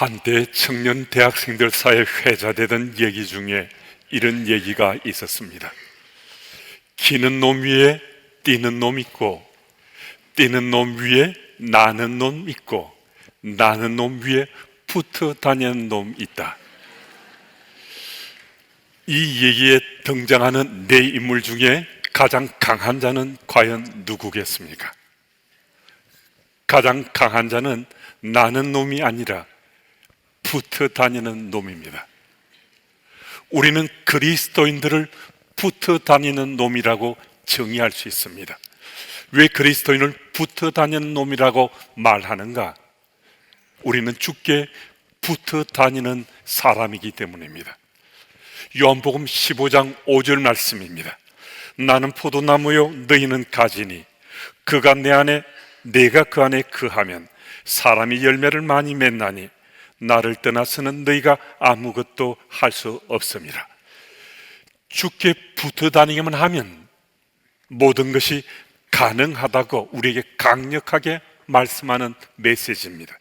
한때 청년 대학생들 사이에 회자되던 얘기 중에 이런 얘기가 있었습니다. 기는 놈 위에 뛰는 놈 있고, 뛰는 놈 위에 나는 놈 있고, 나는 놈 위에 붙어 다니는 놈 있다. 이 얘기에 등장하는 네 인물 중에 가장 강한 자는 과연 누구겠습니까? 가장 강한 자는 나는 놈이 아니라 붙어 다니는 놈입니다. 우리는 그리스도인들을 붙어 다니는 놈이라고 정의할 수 있습니다. 왜 그리스도인을 붙어 다니는 놈이라고 말하는가? 우리는 주께 붙어 다니는 사람이기 때문입니다. 요한복음 15장 5절 말씀입니다. 나는 포도나무요 너희는 가지니 그가 내 안에 내가 그 안에 거하면 사람이 열매를 많이 맺나니 나를 떠나서는 너희가 아무것도 할 수 없음이라. 주께 붙어 다니기만 하면 모든 것이 가능하다고 우리에게 강력하게 말씀하는 메시지입니다.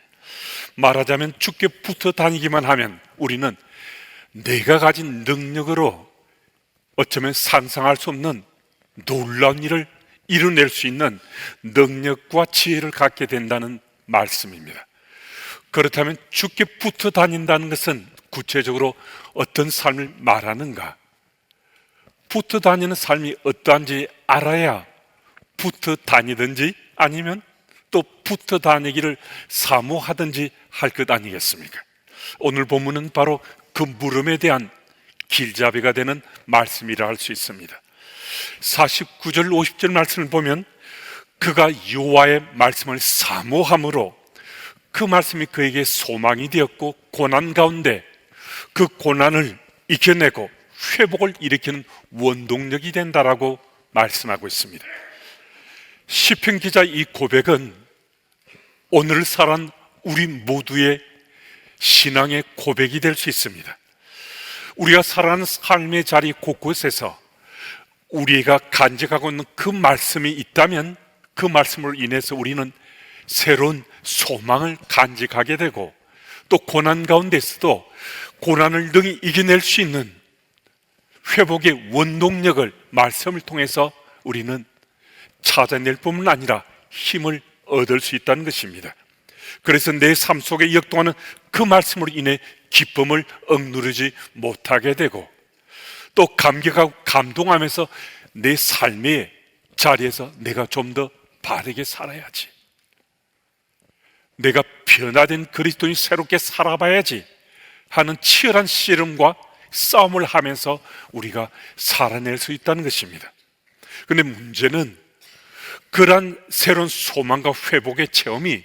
말하자면 주께 붙어 다니기만 하면 우리는 내가 가진 능력으로 어쩌면 상상할 수 없는 놀라운 일을 이뤄낼 수 있는 능력과 지혜를 갖게 된다는 말씀입니다. 그렇다면 주께 붙어 다닌다는 것은 구체적으로 어떤 삶을 말하는가? 붙어 다니는 삶이 어떠한지 알아야 붙어 다니든지 아니면 또 붙어 다니기를 사모하든지 할 것 아니겠습니까? 오늘 본문은 바로 그 물음에 대한 길잡이가 되는 말씀이라 할 수 있습니다. 49절 50절 말씀을 보면 그가 여호와의 말씀을 사모함으로 그 말씀이 그에게 소망이 되었고 고난 가운데 그 고난을 이겨내고 회복을 일으키는 원동력이 된다라고 말씀하고 있습니다. 시편 기자 이 고백은 오늘을 살아온 우리 모두의 신앙의 고백이 될 수 있습니다. 우리가 살아가는 삶의 자리 곳곳에서 우리가 간직하고 있는 그 말씀이 있다면 그 말씀으로 인해서 우리는 새로운 소망을 간직하게 되고 또 고난 가운데서도 고난을 능히 이겨낼 수 있는 회복의 원동력을 말씀을 통해서 우리는 찾아낼 뿐만 아니라 힘을 얻을 수 있다는 것입니다. 그래서 내 삶 속에 역동하는 그 말씀으로 인해 기쁨을 억누르지 못하게 되고 또 감격하고 감동하면서 내 삶의 자리에서 내가 좀 더 바르게 살아야지, 내가 변화된 그리스도인이 새롭게 살아봐야지 하는 치열한 씨름과 싸움을 하면서 우리가 살아낼 수 있다는 것입니다. 그런데 문제는 그러한 새로운 소망과 회복의 체험이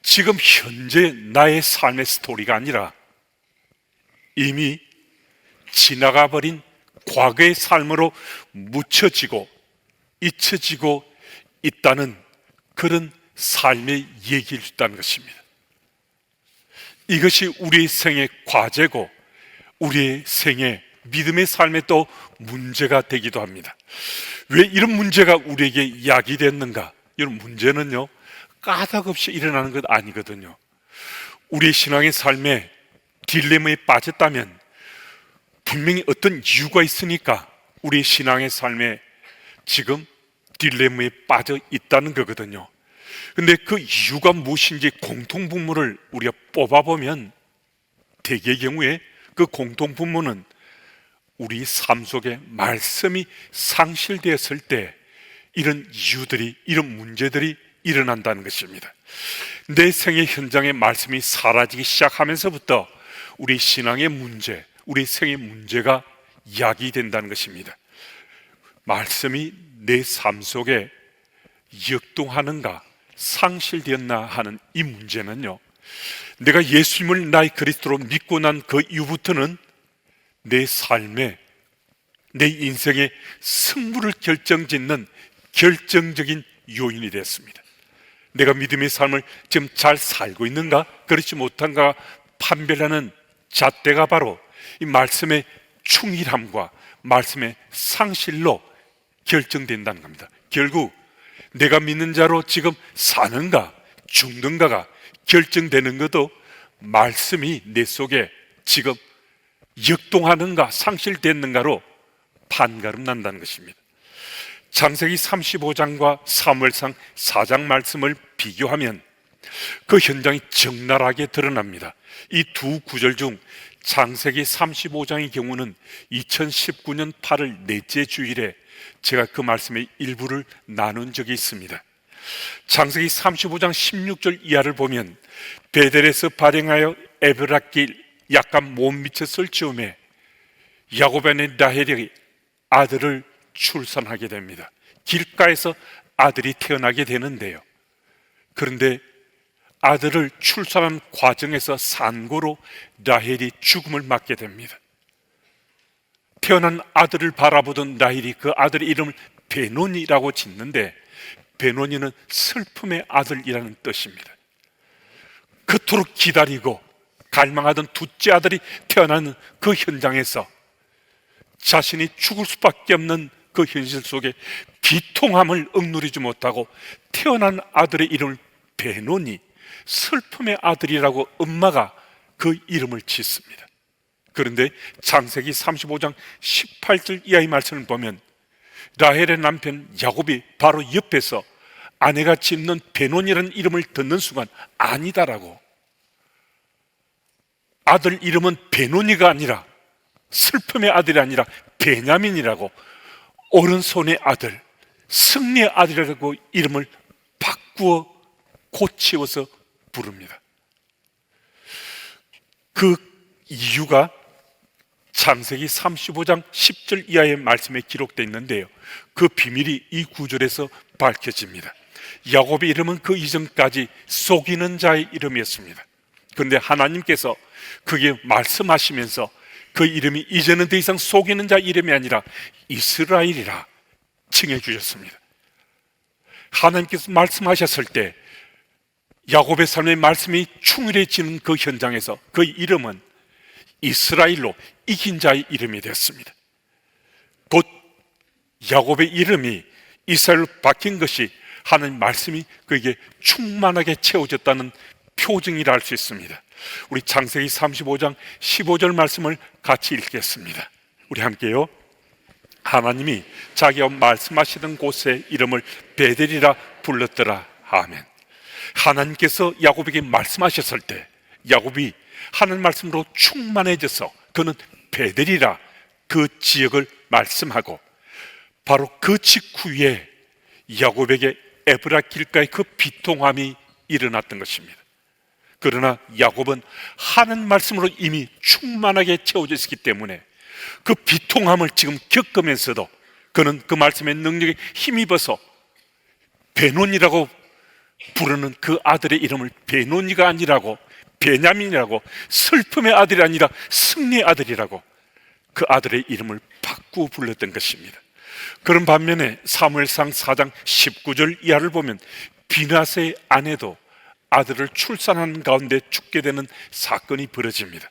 지금 현재 나의 삶의 스토리가 아니라 이미 지나가 버린 과거의 삶으로 묻혀지고 잊혀지고 있다는 그런 삶의 얘기일 수 있다는 것입니다. 이것이 우리의 생의 과제고 우리의 생의 믿음의 삶에 또 문제가 되기도 합니다. 왜 이런 문제가 우리에게 야기됐는가? 이런 문제는요 까닭없이 일어나는 것 아니거든요. 우리의 신앙의 삶에 딜레마에 빠졌다면 분명히 어떤 이유가 있으니까 우리의 신앙의 삶에 지금 딜레마에 빠져 있다는 거거든요. 근데 그 이유가 무엇인지 공통분모를 우리가 뽑아보면 대개의 경우에 그 공통분모는 우리 삶 속에 말씀이 상실되었을 때 이런 이유들이, 이런 문제들이 일어난다는 것입니다. 내 생의 현장에 말씀이 사라지기 시작하면서부터 우리 신앙의 문제, 우리 생의 문제가 야기된다는 것입니다. 말씀이 내 삶 속에 역동하는가, 상실되었나 하는 이 문제는요, 내가 예수님을 나의 그리스도로 믿고 난 그 이후부터는 내 삶에, 내 인생의 승부를 결정짓는 결정적인 요인이 됐습니다. 내가 믿음의 삶을 지금 잘 살고 있는가, 그렇지 못한가 판별하는 잣대가 바로 이 말씀의 충실함과 말씀의 상실로 결정된다는 겁니다. 결국 내가 믿는 자로 지금 사는가 죽는가가 결정되는 것도 말씀이 내 속에 지금 역동하는가 상실됐는가로 판가름 난다는 것입니다. 창세기 35장과 사무엘상 4장 말씀을 비교하면 그 현장이 적나라하게 드러납니다. 이 두 구절 중 창세기 35장의 경우는 2019년 8월 넷째 주일에 제가 그 말씀의 일부를 나눈 적이 있습니다. 창세기 35장 16절 이하를 보면 베델에서 발행하여 에브라길 약간 못 미쳤을 즈음에 야곱의 아내 라헬이 아들을 출산하게 됩니다. 길가에서 아들이 태어나게 되는데요. 그런데 아들을 출산한 과정에서 산고로 라헬이 죽음을 맞게 됩니다. 태어난 아들을 바라보던 라헬이 그 아들의 이름을 베노니라고 짓는데, 베노니는 슬픔의 아들이라는 뜻입니다. 그토록 기다리고 갈망하던 둘째 아들이 태어나는 그 현장에서 자신이 죽을 수밖에 없는 그 현실 속에 비통함을 억누르지 못하고 태어난 아들의 이름을 베노니, 슬픔의 아들이라고 엄마가 그 이름을 짓습니다. 그런데 창세기 35장 18절 이하의 말씀을 보면 라헬의 남편 야곱이 바로 옆에서 아내가 짓는 베논이라는 이름을 듣는 순간 아니다라고, 아들 이름은 베논이가 아니라 슬픔의 아들이 아니라 베냐민이라고, 오른손의 아들, 승리의 아들이라고 이름을 바꾸어 고치어서 부릅니다. 그 이유가 창세기 35장 10절 이하의 말씀에 기록되어 있는데요, 그 비밀이 이 구절에서 밝혀집니다. 야곱의 이름은 그 이전까지 속이는 자의 이름이었습니다. 그런데 하나님께서 그게 말씀하시면서 그 이름이 이제는 더 이상 속이는 자 이름이 아니라 이스라엘이라 칭해 주셨습니다. 하나님께서 말씀하셨을 때 야곱의 삶의 말씀이 충실해지는 그 현장에서 그 이름은 이스라엘로 이긴 자의 이름이 되었습니다. 곧 야곱의 이름이 이스라엘로 바뀐 것이 하나님 말씀이 그에게 충만하게 채워졌다는 표징이라 할 수 있습니다. 우리 창세기 35장 15절 말씀을 같이 읽겠습니다. 우리 함께요. 하나님이 자기가 말씀하시던 곳의 이름을 베델이라 불렀더라. 아멘. 하나님께서 야곱에게 말씀하셨을 때 야곱이 하나님 말씀으로 충만해져서 그는 베델이라 그 지역을 말씀하고, 바로 그 직후에 야곱에게 에브라 길가의 그 비통함이 일어났던 것입니다. 그러나 야곱은 하나님 말씀으로 이미 충만하게 채워져 있기 때문에 그 비통함을 지금 겪으면서도 그는 그 말씀의 능력에 힘입어서 베논이라고 부르는 그 아들의 이름을 베논이가 아니라고, 베냐민이라고, 슬픔의 아들이 아니라 승리의 아들이라고 그 아들의 이름을 바꾸어 불렀던 것입니다. 그런 반면에 사무엘상 4장 19절 이하를 보면 비나스의 아내도 아들을 출산하는 가운데 죽게 되는 사건이 벌어집니다.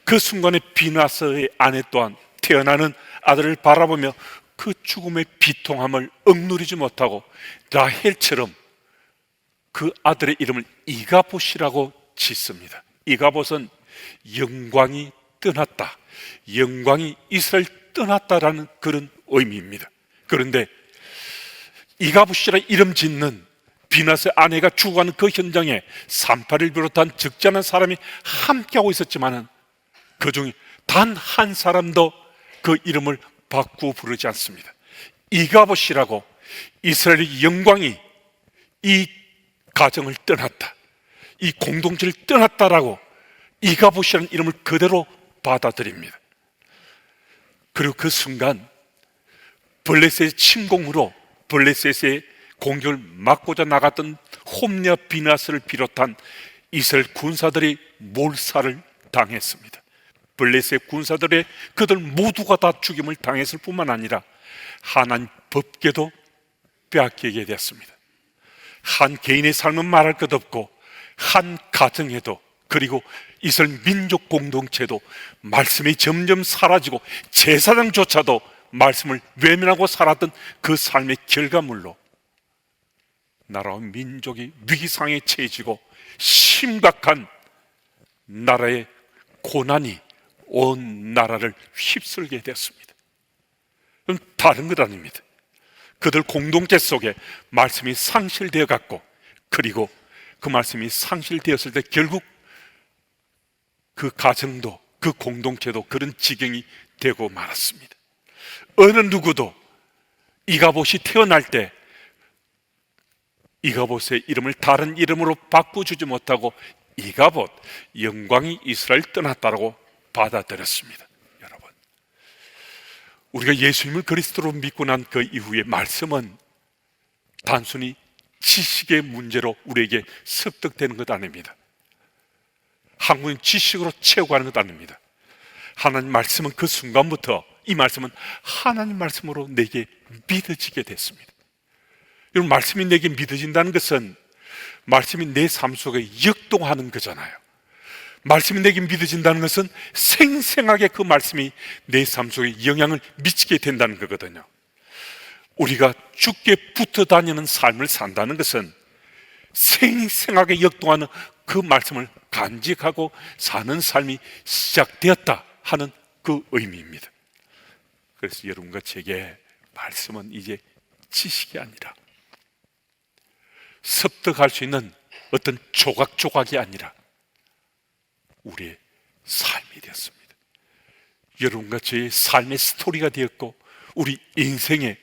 그 순간에 비나스의 아내 또한 태어나는 아들을 바라보며 그 죽음의 비통함을 억누르지 못하고 라헬처럼 그 아들의 이름을 이가봇이라고 짓습니다. 이가봇은 영광이 떠났다, 영광이 이스라엘 떠났다라는 그런 의미입니다. 그런데 이가봇이라 이름 짓는 비나스의 아내가 죽어가는 그 현장에 산파를 비롯한 적지 않은 사람이 함께하고 있었지만 그 중에 단 한 사람도 그 이름을 바꾸어 부르지 않습니다. 이가봇이라고, 이스라엘의 영광이 이 가정을 떠났다, 이 공동체를 떠났다라고 이가봇이라는 이름을 그대로 받아들입니다. 그리고 그 순간 블레셋의 침공으로 블레셋의 공격을 막고자 나갔던 홈리아 비나스를 비롯한 이스라엘 군사들이 몰살을 당했습니다. 블레셋 군사들의 그들 모두가 다 죽임을 당했을 뿐만 아니라 하나님 법궤도 빼앗기게 되었습니다. 한 개인의 삶은 말할 것 없고 한 가정에도, 그리고 이스라엘 민족 공동체도 말씀이 점점 사라지고 제사장조차도 말씀을 외면하고 살았던 그 삶의 결과물로 나라와 민족이 위기상에 처해지고 심각한 나라의 고난이 온 나라를 휩쓸게 됐습니다. 그건 다른 것 아닙니다. 그들 공동체 속에 말씀이 상실되어 갔고, 그리고 그 말씀이 상실되었을 때 결국 그 가정도, 그 공동체도 그런 지경이 되고 말았습니다. 어느 누구도 이가봇이 태어날 때 이가봇의 이름을 다른 이름으로 바꾸주지 못하고 이가봇, 영광이 이스라엘 떠났다라고 받아들였습니다. 여러분, 우리가 예수님을 그리스도로 믿고 난 그 이후에 말씀은 단순히 지식의 문제로 우리에게 습득되는 것 아닙니다. 한국인 지식으로 채워가는 것 아닙니다. 하나님 말씀은 그 순간부터, 이 말씀은 하나님 말씀으로 내게 믿어지게 됐습니다. 여러분, 말씀이 내게 믿어진다는 것은 말씀이 내 삶 속에 역동하는 거잖아요. 말씀이 내게 믿어진다는 것은 생생하게 그 말씀이 내 삶 속에 영향을 미치게 된다는 거거든요. 우리가 주께 붙어 다니는 삶을 산다는 것은 생생하게 역동하는 그 말씀을 간직하고 사는 삶이 시작되었다 하는 그 의미입니다. 그래서 여러분과 제게 말씀은 이제 지식이 아니라, 습득할 수 있는 어떤 조각조각이 아니라 우리의 삶이 되었습니다. 여러분과 저의 삶의 스토리가 되었고, 우리 인생에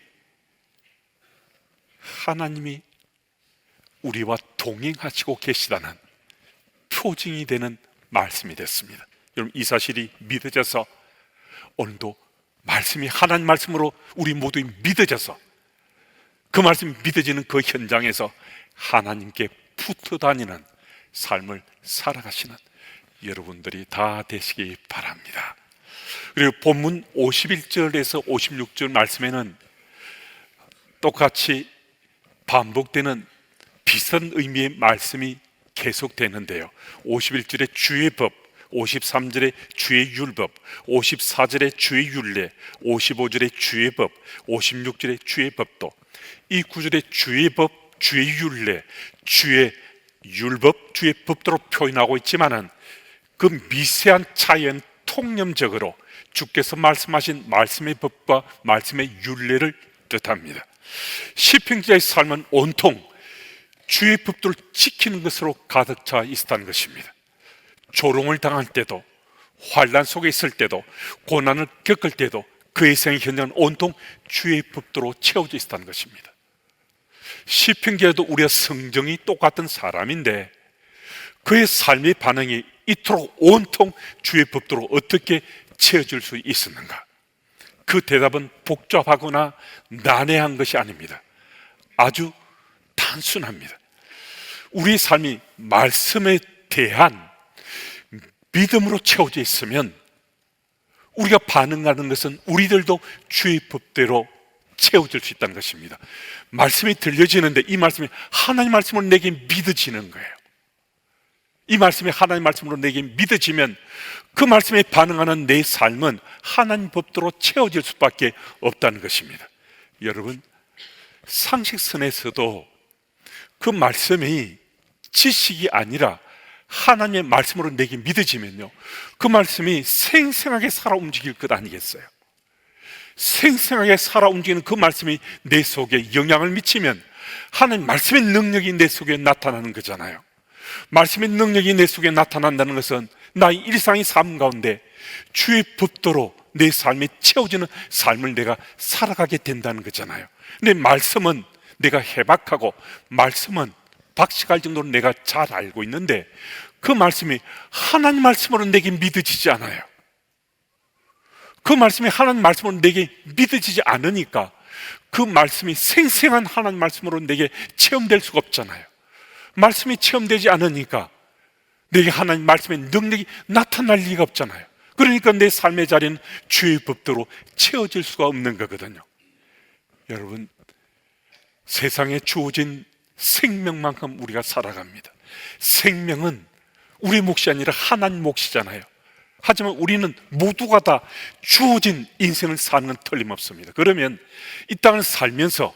하나님이 우리와 동행하시고 계시다는 표징이 되는 말씀이 됐습니다. 여러분, 이 사실이 믿어져서 오늘도 말씀이 하나님 말씀으로 우리 모두 믿어져서 그 말씀이 믿어지는 그 현장에서 하나님께 붙어 다니는 삶을 살아가시는 여러분들이 다 되시기 바랍니다. 그리고 본문 51절에서 56절 말씀에는 똑같이 반복되는 비슷한 의미의 말씀이 계속되는데요, 51절에 주의 법, 53절에 주의 율법, 54절에 주의 율례, 55절에 주의 법, 56절에 주의 법도, 이 구절에 주의 법, 주의 율례, 주의 율법, 주의 법도로 표현하고 있지만은 그 미세한 차이는 통념적으로 주께서 말씀하신 말씀의 법과 말씀의 율례를 뜻합니다. 시편기자의 삶은 온통 주의 법도를 지키는 것으로 가득 차 있었다는 것입니다. 조롱을 당할 때도, 환난 속에 있을 때도, 고난을 겪을 때도 그의 생의 현장은 온통 주의 법도로 채워져 있었다는 것입니다. 시편기자도 우리와 성정이 똑같은 사람인데 그의 삶의 반응이 이토록 온통 주의 법도로 어떻게 채워질 수 있었는가? 그 대답은 복잡하거나 난해한 것이 아닙니다. 아주 단순합니다. 우리 삶이 말씀에 대한 믿음으로 채워져 있으면 우리가 반응하는 것은 우리들도 주의 법대로 채워질 수 있다는 것입니다. 말씀이 들려지는데 이 말씀이 하나님 말씀으로 내게 믿어지는 거예요. 이 말씀이 하나님 말씀으로 내게 믿어지면 그 말씀에 반응하는 내 삶은 하나님 법대로 채워질 수밖에 없다는 것입니다. 여러분, 상식선에서도 그 말씀이 지식이 아니라 하나님의 말씀으로 내게 믿어지면요, 그 말씀이 생생하게 살아 움직일 것 아니겠어요? 생생하게 살아 움직이는 그 말씀이 내 속에 영향을 미치면 하나님 말씀의 능력이 내 속에 나타나는 거잖아요. 말씀의 능력이 내 속에 나타난다는 것은 나의 일상의 삶 가운데 주의 법도로 내 삶에 채워지는 삶을 내가 살아가게 된다는 거잖아요. 근데 말씀은 내가 해박하고 말씀은 박식할 정도로 내가 잘 알고 있는데 그 말씀이 하나님 말씀으로 내게 믿어지지 않아요. 그 말씀이 하나님 말씀으로 내게 믿어지지 않으니까 그 말씀이 생생한 하나님 말씀으로 내게 체험될 수가 없잖아요. 말씀이 체험되지 않으니까 내게 하나님 말씀의 능력이 나타날 리가 없잖아요. 그러니까 내 삶의 자리는 주의 법대로 채워질 수가 없는 거거든요. 여러분, 세상에 주어진 생명만큼 우리가 살아갑니다. 생명은 우리 몫이 아니라 하나님 몫이잖아요. 하지만 우리는 모두가 다 주어진 인생을 사는 건 틀림없습니다. 그러면 이 땅을 살면서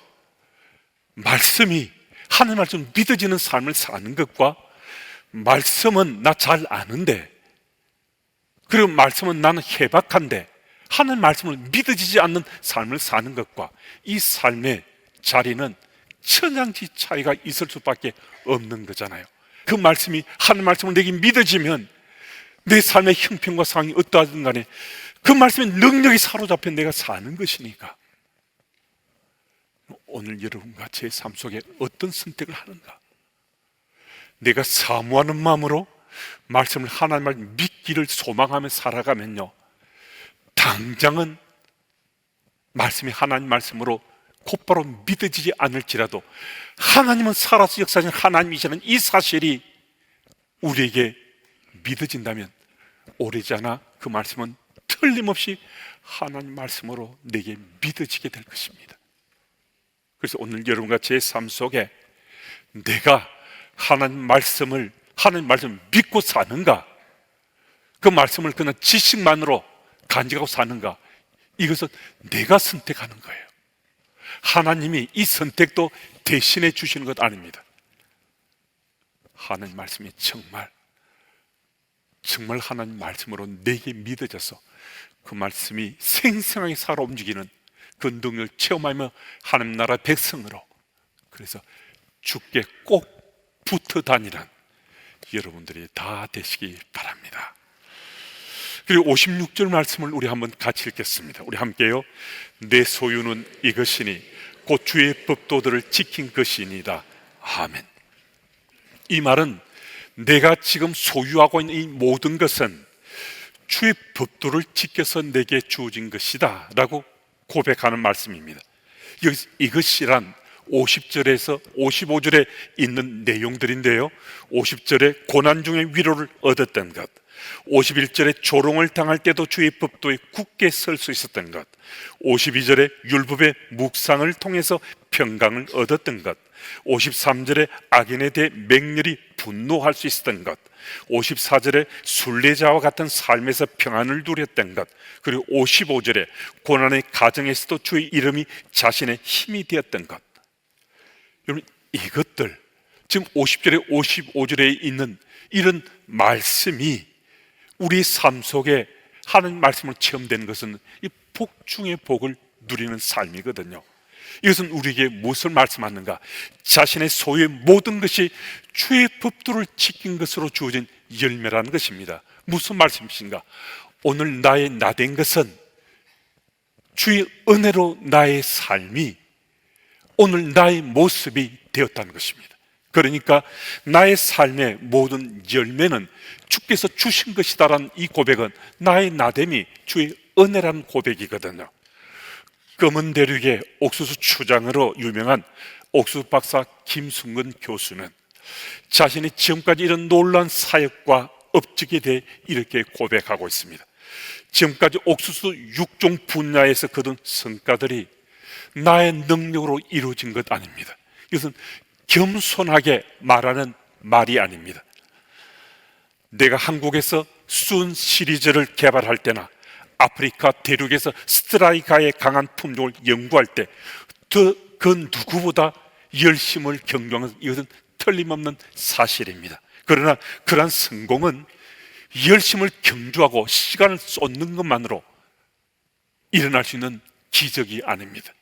말씀이 하나님 말씀 믿어지는 삶을 사는 것과 말씀은 나 잘 아는데 그리고 말씀은 나는 해박한데 하나님 말씀을 믿어지지 않는 삶을 사는 것과 이 삶의 자리는 천양지 차이가 있을 수밖에 없는 거잖아요. 그 말씀이, 하나님 말씀을 내게 믿어지면 내 삶의 형편과 상황이 어떠하든 간에 그 말씀의 능력이 사로잡혀 내가 사는 것이니까. 오늘 여러분과 제 삶 속에 어떤 선택을 하는가? 내가 사모하는 마음으로 말씀을, 하나님을 믿기를 소망하며 살아가면요, 당장은 말씀이 하나님 말씀으로 곧바로 믿어지지 않을지라도 하나님은 살아서 역사하신 하나님이시라는 이 사실이 우리에게 믿어진다면 오래지 않아 그 말씀은 틀림없이 하나님 말씀으로 내게 믿어지게 될 것입니다. 그래서 오늘 여러분과 제 삶 속에 내가 하나님 말씀을 믿고 사는가, 그 말씀을 그냥 지식만으로 간직하고 사는가, 이것은 내가 선택하는 거예요. 하나님이 이 선택도 대신해 주시는 것 아닙니다. 하나님 말씀이 정말 하나님 말씀으로 내게 믿어져서 그 말씀이 생생하게 살아 움직이는 그 능력을 체험하며 하나님 나라 백성으로, 그래서 주께 꼭 붙어 다니란 여러분들이 다 되시기 바랍니다. 그리고 56절 말씀을 우리 한번 같이 읽겠습니다. 우리 함께요. 내 소유는 이것이니 곧 주의 법도들을 지킨 것이니이다. 아멘. 이 말은 내가 지금 소유하고 있는 이 모든 것은 주의 법도를 지켜서 내게 주어진 것이다 라고 고백하는 말씀입니다. 이것이란 50절에서 55절에 있는 내용들인데요, 50절에 고난 중에 위로를 얻었던 것, 51절에 조롱을 당할 때도 주의 법도에 굳게 설 수 있었던 것, 52절에 율법의 묵상을 통해서 평강을 얻었던 것, 53절에 악인에 대해 맹렬히 분노할 수 있었던 것, 54절에 순례자와 같은 삶에서 평안을 누렸던 것, 그리고 55절에 고난의 가정에서도 주의 이름이 자신의 힘이 되었던 것. 여러분, 이것들, 지금 50절에 55절에 있는 이런 말씀이 우리 삶 속에 하나님 말씀을 체험되는 것은 이 복 중의 복을 누리는 삶이거든요. 이것은 우리에게 무엇을 말씀하는가? 자신의 소유의 모든 것이 주의 법도를 지킨 것으로 주어진 열매라는 것입니다. 무슨 말씀이신가? 오늘 나의 나된 것은 주의 은혜로 나의 삶이, 오늘 나의 모습이 되었다는 것입니다. 그러니까 나의 삶의 모든 열매는 주께서 주신 것이다라는 이 고백은 나의 나됨이 주의 은혜라는 고백이거든요. 검은 대륙의 옥수수 추장으로 유명한 옥수수 박사 김순근 교수는 자신이 지금까지 이런 놀라운 사역과 업적에 대해 이렇게 고백하고 있습니다. 지금까지 옥수수 6종 분야에서 거둔 성과들이 나의 능력으로 이루어진 것 아닙니다. 이것은 겸손하게 말하는 말이 아닙니다. 내가 한국에서 순 시리즈를 개발할 때나 아프리카 대륙에서 스트라이카의 강한 품종을 연구할 때 그 누구보다 열심을 경주하는, 이것은 틀림없는 사실입니다. 그러나 그러한 성공은 열심을 경주하고 시간을 쏟는 것만으로 일어날 수 있는 기적이 아닙니다.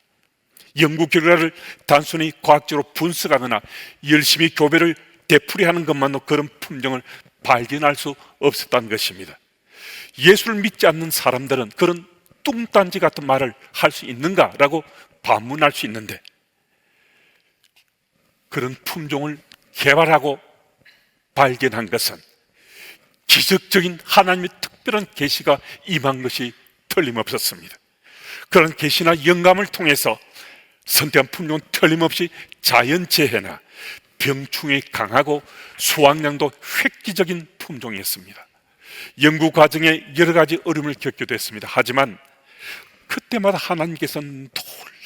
연구 결과를 단순히 과학적으로 분석하거나 열심히 교배를 되풀이하는 것만으로 그런 품종을 발견할 수 없었다는 것입니다. 예수를 믿지 않는 사람들은 그런 뚱딴지 같은 말을 할 수 있는가라고 반문할 수 있는데, 그런 품종을 개발하고 발견한 것은 기적적인 하나님의 특별한 계시가 임한 것이 틀림없었습니다. 그런 계시나 영감을 통해서 선택한 품종은 틀림없이 자연재해나 병충해 강하고 수확량도 획기적인 품종이었습니다. 연구 과정에 여러 가지 어려움을 겪기도 했습니다. 하지만 그때마다 하나님께서는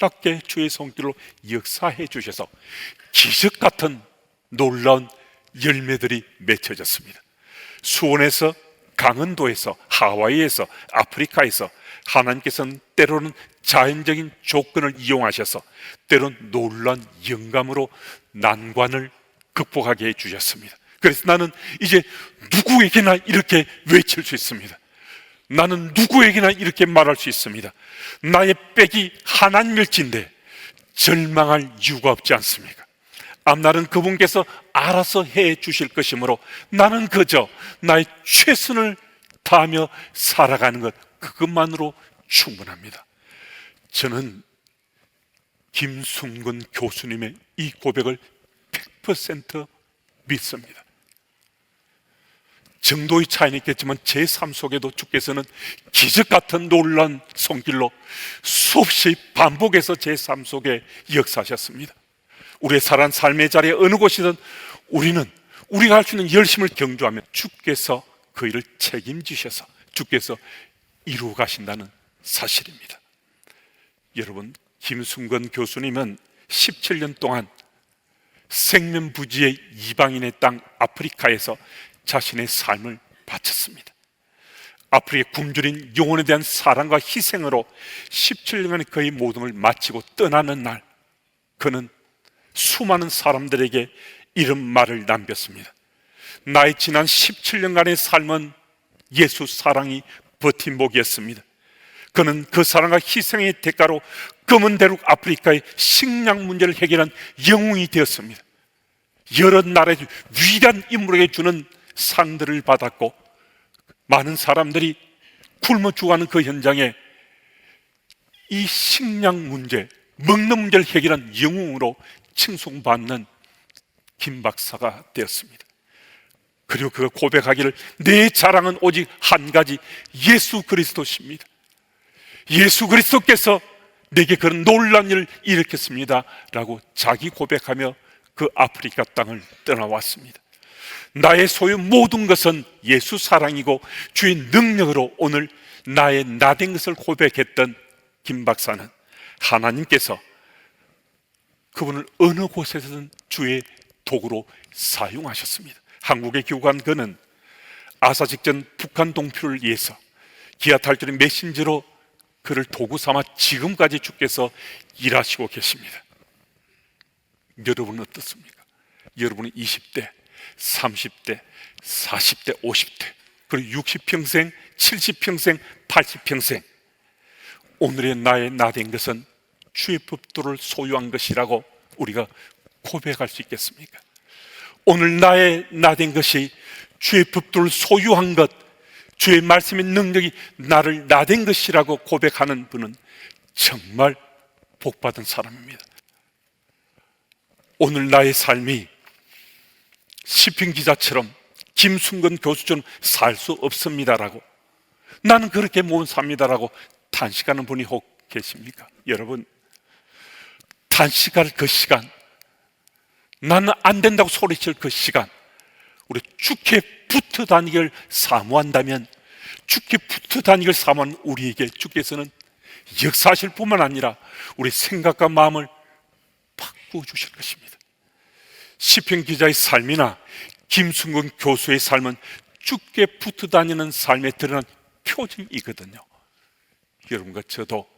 놀랍게 주의 손길로 역사해 주셔서 기적 같은 놀라운 열매들이 맺혀졌습니다. 수원에서, 강원도에서, 하와이에서, 아프리카에서 하나님께서는 때로는 자연적인 조건을 이용하셔서 때로는 놀라운 영감으로 난관을 극복하게 해주셨습니다. 그래서 나는 이제 누구에게나 이렇게 외칠 수 있습니다. 나는 누구에게나 이렇게 말할 수 있습니다. 나의 빽이 하나님일진데 절망할 이유가 없지 않습니까? 앞날은 그분께서 알아서 해 주실 것이므로 나는 그저 나의 최선을 다하며 살아가는 것, 그것만으로 충분합니다. 저는 김순근 교수님의 이 고백을 100% 믿습니다. 정도의 차이는 있겠지만 제 삶 속에도 주께서는 기적 같은 놀라운 손길로 수없이 반복해서 제 삶 속에 역사하셨습니다. 우리의 살아난 삶의 자리에 어느 곳이든 우리는 우리가 할 수 있는 열심을 경주하며 주께서 그 일을 책임지셔서 주께서 이루어 가신다는 사실입니다. 여러분, 김순건 교수님은 17년 동안 생면부지의 이방인의 땅 아프리카에서 자신의 삶을 바쳤습니다. 아프리카 굶주린 영혼에 대한 사랑과 희생으로 17년간의 그의 모든 걸 마치고 떠나는 날, 그는 수많은 사람들에게 이런 말을 남겼습니다. 나의 지난 17년간의 삶은 예수 사랑이 버팀목이었습니다. 그는 그 사랑과 희생의 대가로 검은 대륙 아프리카의 식량 문제를 해결한 영웅이 되었습니다. 여러 나라의 위대한 인물에게 주는 상들을 받았고 많은 사람들이 굶어 죽어가는 그 현장에 이 식량 문제, 먹는 문제를 해결한 영웅으로 칭송받는 김 박사가 되었습니다. 그리고 그가 고백하기를 내 자랑은 오직 한 가지, 예수 그리스도십니다. 예수 그리스도께서 내게 그런 놀라운 일을 일으켰습니다 라고 자기 고백하며 그 아프리카 땅을 떠나왔습니다. 나의 소유 모든 것은 예수 사랑이고 주의 능력으로 오늘 나의 나된 것을 고백했던 김 박사는 하나님께서 그분을 어느 곳에서든 주의 도구로 사용하셨습니다. 한국에 귀국한 그는 아사 직전 북한 동표를 위해서 기아 탈출의 메신저로 그를 도구 삼아 지금까지 주께서 일하시고 계십니다. 여러분은 어떻습니까? 여러분은 20대, 30대, 40대, 50대, 그리고 60평생, 70평생, 80평생 오늘의 나의 나된 것은 주의 법도를 소유한 것이라고 우리가 고백할 수 있겠습니까? 오늘 나의 나된 것이 주의 법도를 소유한 것, 주의 말씀의 능력이 나를 나된 것이라고 고백하는 분은 정말 복받은 사람입니다. 오늘 나의 삶이 시편 기자처럼 김순건 교수처럼 살 수 없습니다라고, 나는 그렇게 못 삽니다라고 탄식하는 분이 혹 계십니까? 여러분, 탄식할 그 시간, 나는 안 된다고 소리칠 그 시간, 우리 주께 붙어 다니기를 사모한다면, 주께 붙어 다니기를 사모하는 우리에게 주께서는 역사하실 뿐만 아니라 우리 생각과 마음을 바꾸어 주실 것입니다. 시편 기자의 삶이나 김순근 교수의 삶은 주께 붙어 다니는 삶에 드러난 표징이거든요. 여러분과 저도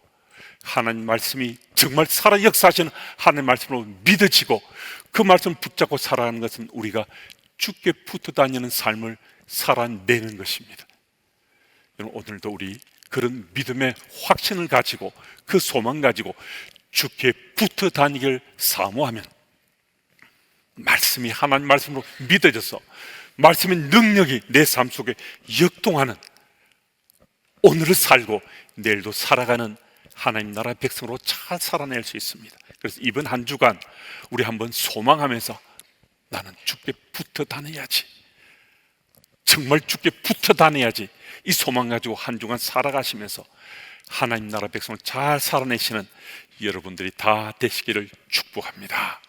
하나님 말씀이 정말 살아 역사하시는 하나님 말씀으로 믿어지고 그 말씀을 붙잡고 살아가는 것은 우리가 주께 붙어 다니는 삶을 살아내는 것입니다. 여러분, 오늘도 우리 그런 믿음의 확신을 가지고 그 소망 가지고 주께 붙어 다니길 사모하면 말씀이 하나님 말씀으로 믿어져서 말씀의 능력이 내 삶 속에 역동하는 오늘을 살고 내일도 살아가는 하나님 나라 백성으로 잘 살아낼 수 있습니다. 그래서 이번 한 주간 우리 한번 소망하면서 나는 주께 붙어 다녀야지, 정말 주께 붙어 다녀야지, 이 소망 가지고 한 주간 살아가시면서 하나님 나라 백성을 잘 살아내시는 여러분들이 다 되시기를 축복합니다.